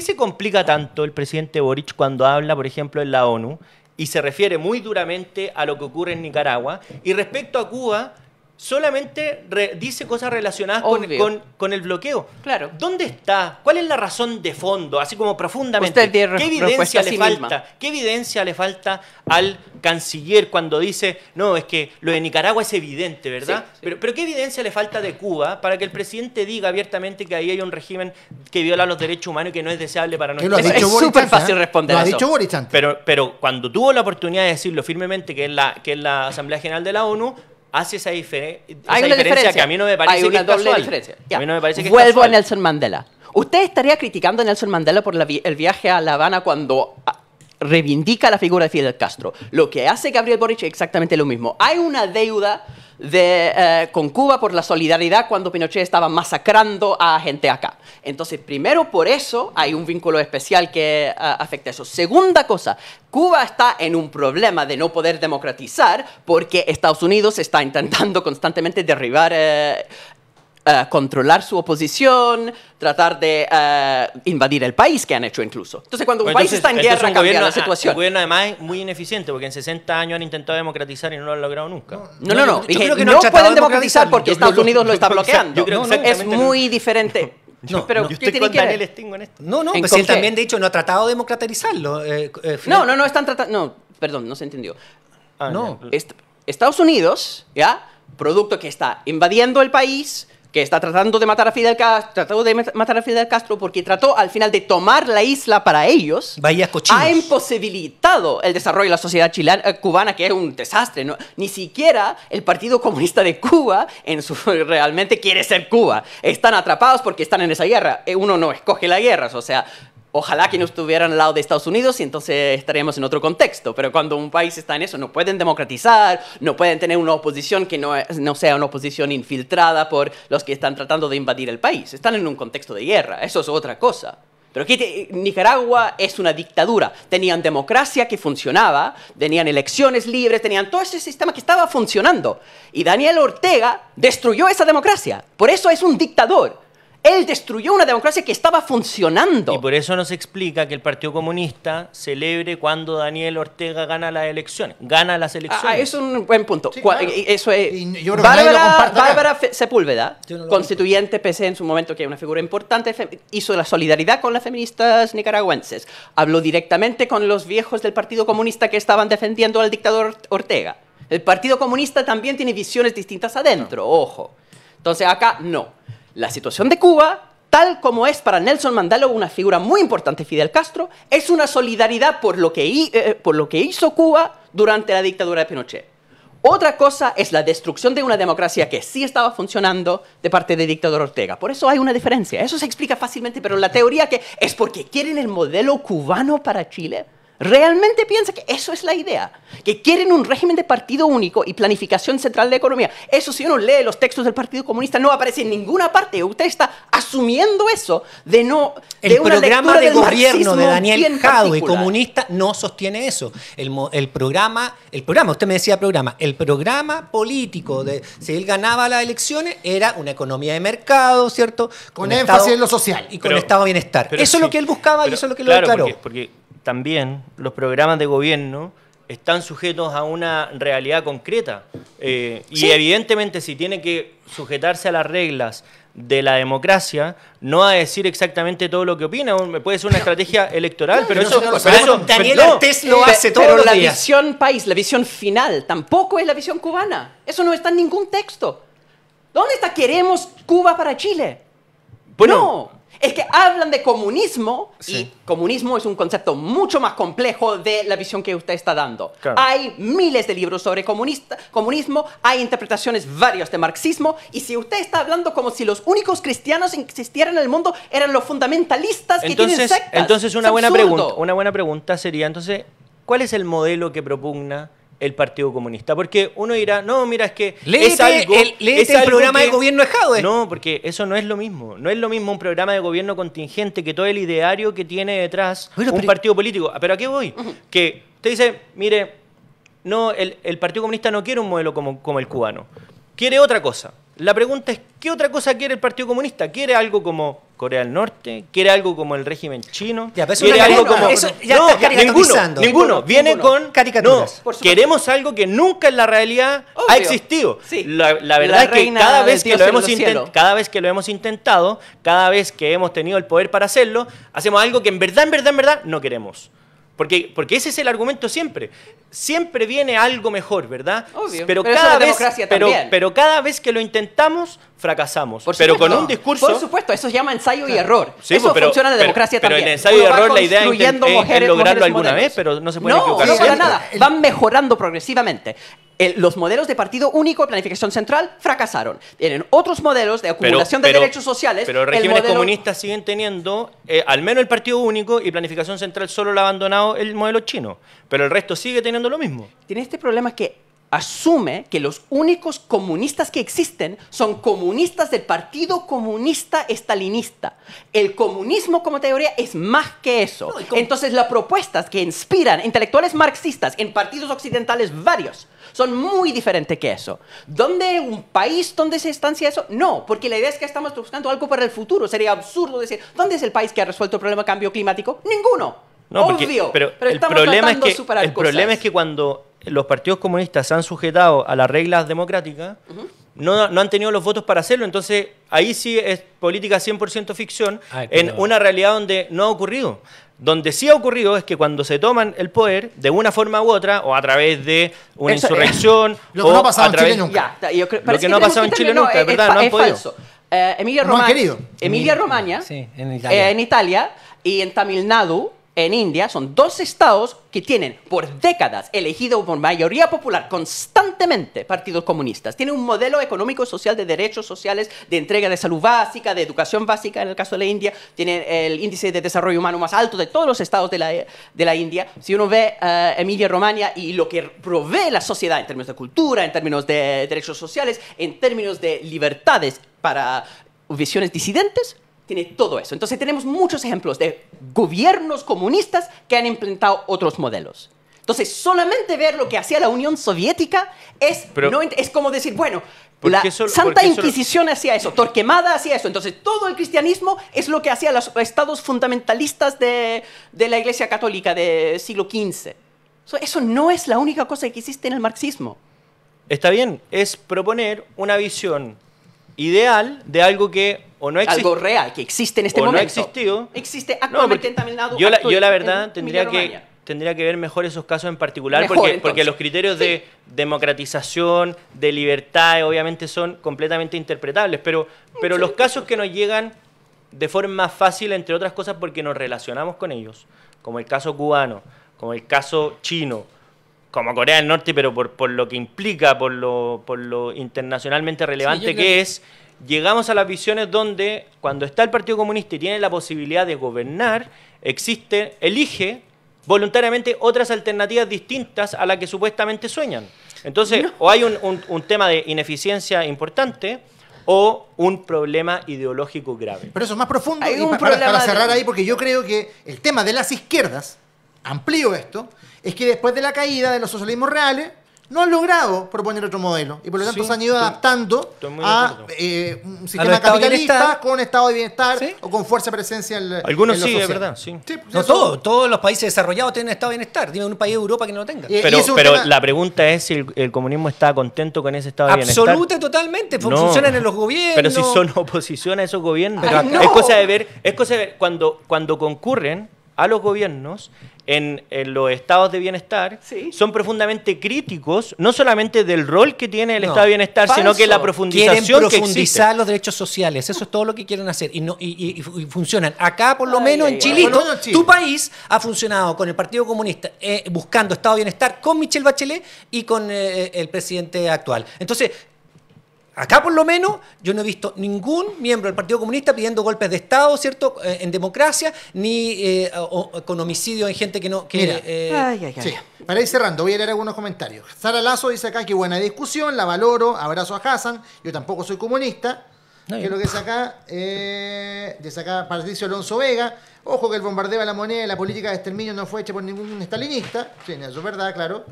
se complica tanto el presidente Boric cuando habla, por ejemplo, en la ONU y se refiere muy duramente a lo que ocurre en Nicaragua, y respecto a Cuba solamente dice cosas relacionadas con el bloqueo? Claro. ¿Dónde está? ¿Cuál es la razón de fondo? Así como profundamente. ¿Qué evidencia le falta al canciller cuando dice, no, es que lo de Nicaragua es evidente, ¿verdad? Sí. Pero ¿qué evidencia le falta de Cuba para que el presidente diga abiertamente que ahí hay un régimen que viola los derechos humanos y que no es deseable para nuestro país? Es súper fácil responder eso. Lo ha dicho Boric antes. Pero cuando tuvo la oportunidad de decirlo firmemente, que es la Asamblea General de la ONU, hace esa diferencia que a mí no me parece que es casual. A mí no me parece que es Vuelvo casual. a Nelson Mandela. ¿Usted estaría criticando a Nelson Mandela por el viaje a La Habana cuando reivindica la figura de Fidel Castro. Lo que hace Gabriel Boric es exactamente lo mismo. Hay una deuda con Cuba por la solidaridad cuando Pinochet estaba masacrando a gente acá. Entonces, primero, por eso hay un vínculo especial que afecta eso. Segunda cosa, Cuba está en un problema de no poder democratizar porque Estados Unidos está intentando constantemente derribar, controlar su oposición, tratar de invadir el país, que han hecho incluso. Entonces, cuando un país está en guerra, cambia la situación. Un gobierno, además, es muy ineficiente, porque en 60 años han intentado democratizar y no lo han logrado nunca. No. Dije, no pueden democratizar porque Estados Unidos lo está bloqueando. Es muy diferente. Pero yo estoy con Daniel Stingo en esto. No, pues él también, de hecho, no ha tratado de democratizarlo. No, están tratando... No, perdón, no se entendió. No. Estados Unidos, ¿ya? Producto que está invadiendo el país, que está tratando de matar a Fidel Castro, porque trató al final de tomar la isla para ellos. Bahías Cochinos. Ha imposibilitado el desarrollo de la sociedad cubana, que es un desastre, ¿no? Ni siquiera el Partido Comunista de Cuba realmente quiere ser Cuba. Están atrapados porque están en esa guerra. Uno no escoge la guerra, o sea... Ojalá que no estuvieran al lado de Estados Unidos y entonces estaríamos en otro contexto. Pero cuando un país está en eso, no pueden democratizar, no pueden tener una oposición que no sea una oposición infiltrada por los que están tratando de invadir el país. Están en un contexto de guerra, eso es otra cosa. Pero aquí Nicaragua es una dictadura. Tenían democracia que funcionaba, tenían elecciones libres, tenían todo ese sistema que estaba funcionando. Y Daniel Ortega destruyó esa democracia. Por eso es un dictador. Él destruyó una democracia que estaba funcionando. Y por eso nos explica que el Partido Comunista celebre cuando Daniel Ortega gana las elecciones. Es un buen punto. Sí, claro. Eso es. Bárbara Sepúlveda, constituyente PC en su momento, que es una figura importante, hizo la solidaridad con las feministas nicaragüenses. Habló directamente con los viejos del Partido Comunista que estaban defendiendo al dictador Ortega. El Partido Comunista también tiene visiones distintas adentro, ojo. Entonces acá no. La situación de Cuba, tal como es para Nelson Mandela, una figura muy importante, Fidel Castro, es una solidaridad por lo que hizo Cuba durante la dictadura de Pinochet. Otra cosa es la destrucción de una democracia que sí estaba funcionando de parte del dictador Ortega. Por eso hay una diferencia. Eso se explica fácilmente, pero la teoría que es porque quieren el modelo cubano para Chile... ¿Realmente piensa que eso es la idea? Que quieren un régimen de partido único y planificación central de economía. Eso, si uno lee los textos del Partido Comunista, no aparece en ninguna parte. Usted está asumiendo eso de no... El programa de gobierno de Daniel Jadwe, comunista, no sostiene eso. El programa, usted me decía programa, el programa político de si él ganaba las elecciones era una economía de mercado, ¿cierto? Con énfasis en lo social. Y con estado de bienestar. Eso es lo que él buscaba y eso es lo que lo declaró. Porque también los programas de gobierno están sujetos a una realidad concreta. Y evidentemente si tiene que sujetarse a las reglas de la democracia, no va a decir exactamente todo lo que opina. Puede ser una estrategia electoral, pero eso... Daniel Artés lo hace todos los días. Pero la visión país, la visión final, tampoco es la visión cubana. Eso no está en ningún texto. ¿Dónde está queremos Cuba para Chile? Bueno, no. Es que hablan de comunismo y comunismo es un concepto mucho más complejo de la visión que usted está dando. Claro. Hay miles de libros sobre comunismo, hay interpretaciones varias de marxismo y si usted está hablando como si los únicos cristianos que existieran en el mundo eran los fundamentalistas que tienen sectas. Entonces una buena pregunta sería, entonces, ¿cuál es el modelo que propugna el Partido Comunista? Porque uno dirá, no, mira, es que léete el programa de gobierno de Jadwe. No, porque eso no es lo mismo. No es lo mismo un programa de gobierno contingente que todo el ideario que tiene detrás un partido político. ¿Pero a qué voy? Que usted dice, mire, no, el Partido Comunista no quiere un modelo como el cubano. Quiere otra cosa. La pregunta es, ¿qué otra cosa quiere el Partido Comunista? ¿Quiere algo como Corea del Norte? ¿Quiere algo como el régimen chino? ¿Quiere algo como...? Ninguno. Viene con caricaturas. No, queremos algo que nunca en la realidad ha existido. Sí. La verdad es que cada vez que lo hemos intentado, cada vez que hemos tenido el poder para hacerlo, hacemos algo que en verdad no queremos. Porque ese es el argumento siempre. siempre viene algo mejor, ¿verdad? Obvio. Pero Pero eso cada es la vez, democracia también. pero cada vez que lo intentamos, fracasamos. Por Pero supuesto. con un discurso... Por supuesto, eso se llama ensayo y error. Sí, eso pero- funciona en la pero- democracia pero también. en el ensayo y Uno va error la idea es construyendo lograrlo mujeres alguna modelos. vez, pero no se puede No, equivocar no, para siempre. nada. Van mejorando progresivamente. Los modelos de partido único, planificación central, fracasaron. Tienen otros modelos de acumulación de derechos sociales. Pero el regímenes modelo- comunistas siguen teniendo, al menos el partido único y planificación central solo lo ha abandonado el modelo chino. Pero el resto sigue teniendo lo mismo. Tiene este problema que asume que los únicos comunistas que existen son comunistas del Partido Comunista Estalinista. El comunismo como teoría es más que eso. No, Entonces las propuestas que inspiran intelectuales marxistas en partidos occidentales varios son muy diferentes que eso. ¿Dónde un país donde se estancia eso? No, porque la idea es que estamos buscando algo para el futuro. Sería absurdo decir, ¿dónde es el país que ha resuelto el problema de cambio climático? Ninguno. No, porque- Obvio. pero el estamos problema es tratando de que superar el problema cosas. es que cuando los partidos comunistas se han sujetado a las reglas democráticas, no han tenido los votos para hacerlo. Entonces, ahí sí es política 100% ficción, Ay, en pero- una realidad donde no ha ocurrido. Donde sí ha ocurrido es que cuando se toman el poder, de una forma u otra, o a través de una Eso- insurrección, Lo que no o ha pasado a en través... Chile nunca. Ya, yo creo- Lo parece que no ha tenemos pasado en Chile terminar- nunca, es verdad, no han podido. falso. Emilia No han Romagna, querido. Emilia Romagna, Sí, en Italia. en Italia y en Tamil Nadu, en India, son dos estados que tienen por décadas elegido por mayoría popular constantemente partidos comunistas. Tienen un modelo económico y social de derechos sociales, de entrega de salud básica, de educación básica en el caso de la India. Tienen el índice de desarrollo humano más alto de todos los estados de la India. Si uno ve Emilia Romagna y lo que provee la sociedad en términos de cultura, en términos de derechos sociales, en términos de libertades para visiones disidentes, tiene todo eso. Entonces tenemos muchos ejemplos de gobiernos comunistas que han implementado otros modelos. Entonces solamente ver lo que hacía la Unión Soviética es, es como decir, bueno, ¿Por la qué solo- Santa por qué solo- Inquisición hacía eso, Torquemada hacía eso. Entonces todo el cristianismo es lo que hacían los estados fundamentalistas de la Iglesia Católica del siglo XV. Eso no es la única cosa que existe en el marxismo. Está bien, es proponer una visión ideal de algo que o no existe. Algo real, que existe en este o no ha momento. existido. Existe No, actualmente porque en Tamil Nadu. yo la actual- verdad en tendría Emilia-Romagna. que ver mejor esos casos en particular, Mejor, porque entonces. los criterios de democratización, de libertad, obviamente son completamente interpretables, pero los casos que nos llegan de forma fácil, entre otras cosas, porque nos relacionamos con ellos, como el caso cubano, como el caso chino, como Corea del Norte, pero por lo que implica, por lo internacionalmente relevante yo creo que es, llegamos a las visiones donde cuando está el Partido Comunista y tiene la posibilidad de gobernar, elige voluntariamente otras alternativas distintas a la que supuestamente sueñan. Entonces, o hay un tema de ineficiencia importante o un problema ideológico grave. Pero eso es más profundo. Hay Y un para problema cerrar de- ahí, porque yo creo que el tema de las izquierdas, amplío esto, es que después de la caída de los socialismos reales, no han logrado proponer otro modelo. Y por lo tanto Sí, se han ido adaptando estoy muy de a acuerdo. un sistema estado de capitalista bienestar. con estado de bienestar Sí. o con fuerza presencia en Algunos en lo sí, es social. verdad, sí. pues No eso- todos los países desarrollados tienen estado de bienestar. Dime un país de Europa que no lo tenga. Y Pero, es un pero tema- la pregunta es si el comunismo está contento con ese estado de bienestar. Absoluta y totalmente. No. Funcionan en los gobiernos. Pero si son oposición a esos gobiernos. Pero acá- es cosa de ver cuando concurren a los gobiernos en los estados de bienestar, Sí. son profundamente críticos, no solamente del rol que tiene el No. estado de bienestar, sino Falso. que la Quieren profundización que existe. profundizar los derechos sociales. Eso es todo lo que quieren hacer. Y funcionan. Acá, por lo Ay, menos, ay, en ay. Chilito, Por lo menos en Chile. tu país ha funcionado con el Partido Comunista buscando estado de bienestar con Michelle Bachelet y con el presidente actual. Entonces, acá por lo menos yo no he visto ningún miembro del Partido Comunista pidiendo golpes de Estado, ¿cierto? En democracia, ni con homicidio en gente que no... Que, Mira. Ay, ay, ay. Sí, para ir cerrando, voy a leer algunos comentarios. Sara Lazo dice acá que buena discusión, la valoro, abrazo a Hassan, yo tampoco soy comunista. No, ¿Qué es lo que dice acá? Dice acá Patricio Alonso Vega, ojo que el bombardeo a la moneda y la política de exterminio no fue hecha por ningún estalinista. Sí, eso es verdad, claro.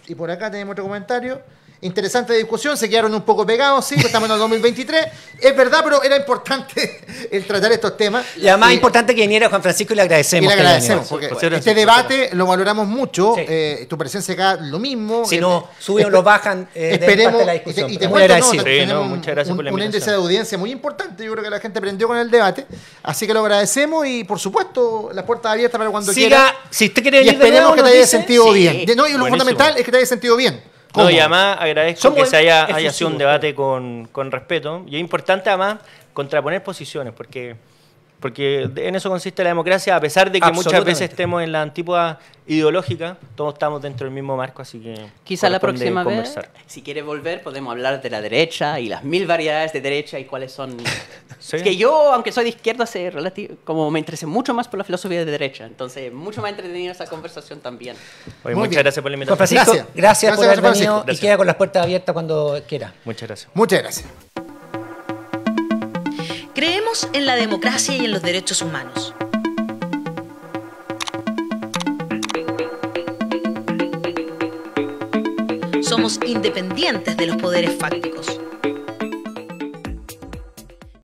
Y por acá tenemos otro comentario. interesante discusión, se quedaron un poco pegados, sí, estamos en el 2023, es verdad, pero era importante el tratar estos temas. Y además importante que viniera Juan Francisco y le agradecemos. Y le agradecemos, porque Por este debate lo valoramos mucho, tu presencia acá lo mismo. Si no suben o lo bajan, esperemos, de la discusión. y te Muy cuento, agradecido. tenemos muchas gracias por la un invitación. índice de audiencia muy importante, yo creo que la gente aprendió con el debate, así que lo agradecemos y por supuesto las puertas abiertas para cuando quiera. Si usted quiere Y venir de esperemos nuevo, que te nos haya dice. sentido Sí. bien. No, y lo Buenísimo. fundamental es que te haya sentido bien. No, ¿Cómo? y además agradezco Somos que se haya efusivos, sido un debate con respeto. Y es importante además contraponer posiciones, porque en eso consiste la democracia, a pesar de que muchas Absolutamente. veces estemos en la antípoda ideológica, todos estamos dentro del mismo marco, así que Quizá la corresponde próxima conversar. vez, si quiere volver, podemos hablar de la derecha y las 1000 variedades de derecha y cuáles son... Sí. Es que yo, aunque soy de izquierda, como me interesé mucho más por la filosofía de derecha. Entonces, mucho más entretenida esa conversación también. Oye, Muy muchas bien. gracias por la Juan invitación. Francisco, Gracias. gracias por Gracias, haber Francisco. venido y Gracias. queda con las puertas abiertas cuando quiera. Muchas gracias. Muchas gracias. Creemos en la democracia y en los derechos humanos. Somos independientes de los poderes fácticos.